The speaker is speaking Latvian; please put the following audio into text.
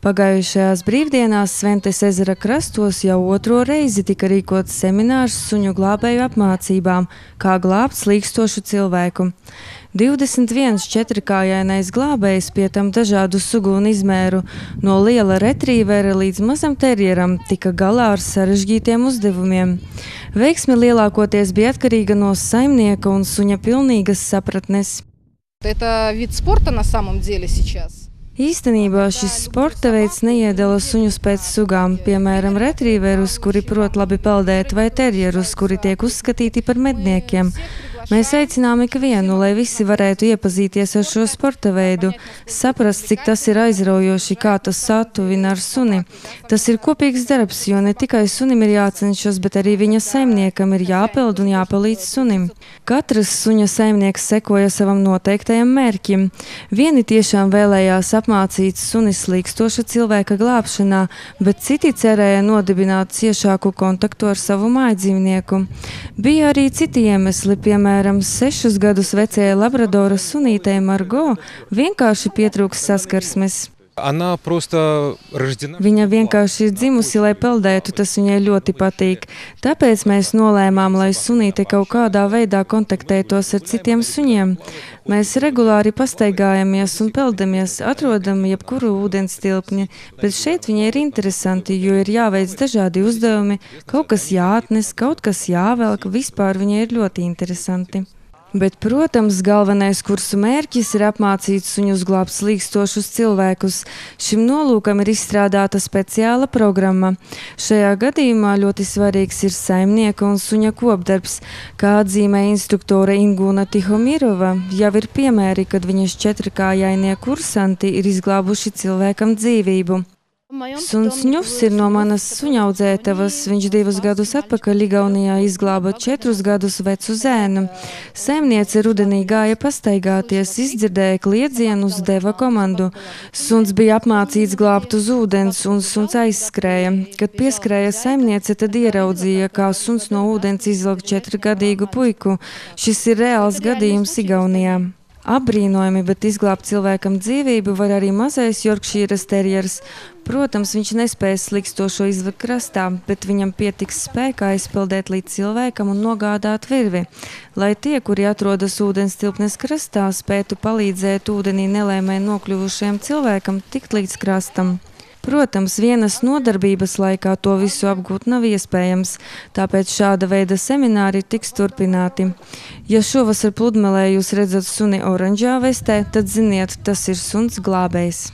Pagājušajās brīvdienās Sventes ezera krastos jau otro reizi tika rīkots seminārs suņu glābēju apmācībām, kā glābt slīkstošu cilvēku. 21 četrkājainais glābējs, pie tam dažādu sugu un izmēru, no liela retrīvera līdz mazam terjeram, tika galā ar sarežģītiem uzdevumiem. Veiksme lielākoties bija atkarīga no saimnieka un suņa pilnīgas sapratnes. Это вид спорта на самом деле сейчас. Īstenībā šis sporta veids neiedala suņus pēc sugām, piemēram, retrīverus, kuri prot labi peldēt, vai terjerus, kuri tiek uzskatīti par medniekiem. Mēs aicinām ikvienu, lai visi varētu iepazīties ar šo sporta veidu, saprast, cik tas ir aizraujoši, kā tas satuvina ar suni. Tas ir kopīgs darbs, jo ne tikai sunim ir jācenšas, bet arī viņa saimniekam ir jāpeld un jāpalīdz sunim. Katrs suņa saimnieks sekoja savam noteiktajam mērķim. Vieni tiešām vēlējās apmācīt suni slīkstoša cilvēka glābšanā, bet citi cerēja nodibināt ciešāku kontaktu ar savu mājdzīvnieku. Bija arī citi iemesli, piemēram, 6 gadus vecajai labradora sunītei Margo vienkārši pietrūks saskarsmes. Viņa vienkārši ir dzimusi, lai peldētu, tas viņai ļoti patīk. Tāpēc mēs nolēmām, lai sunīte kaut kādā veidā kontaktētos ar citiem suņiem. Mēs regulāri pastaigājamies un peldamies, atrodam jebkuru ūdens tilpni, bet šeit viņai ir interesanti, jo ir jāveic dažādi uzdevumi, kaut kas jāatnes, kaut kas jāvelk, vispār viņai ir ļoti interesanti. Bet, protams, galvenais kursu mērķis ir apmācīt suņus glābt slīkstošus cilvēkus. Šim nolūkam ir izstrādāta speciāla programma. Šajā gadījumā ļoti svarīgs ir saimnieka un suņa kopdarbs. Kā atzīmē instruktore Ingūna Tihomirova, jau ir piemēri, kad viņas četrkājainie kursanti ir izglābuši cilvēkam dzīvību. Suns Ņufs ir no manas suņaudzētavas. Viņš 2 gadus atpakaļ Igaunijā izglāba 4 gadus vecu zēnu. Saimniece rudenī gāja pastaigāties, izdzirdēja kliedzienus, deva komandu. Suns bija apmācīts glābt uz ūdens, un suns aizskrēja. Kad pieskrēja saimniece, tad ieraudzīja, kā suns no ūdens izvilk 4-gadīgu puiku. Šis ir reāls gadījums Igaunijā. Apbrīnojami, bet izglābt cilvēkam dzīvību var arī mazais Jorkšīras terjers. Protams, viņš nespēja slīkstošo izvest krastā, bet viņam pietiks spēkā aizpeldēt līdz cilvēkam un nogādāt virvi, lai tie, kuri atrodas ūdens tilpnes krastā, spētu palīdzēt ūdenī nelēmē nokļuvušajam cilvēkam tikt līdz krastam. Protams, vienas nodarbības laikā to visu apgūt nav iespējams, tāpēc šāda veida semināri tiks turpināti. Ja šovasar pludmalē jūs redzat suni oranžā vestē, tad ziniet, tas ir suns glābējs.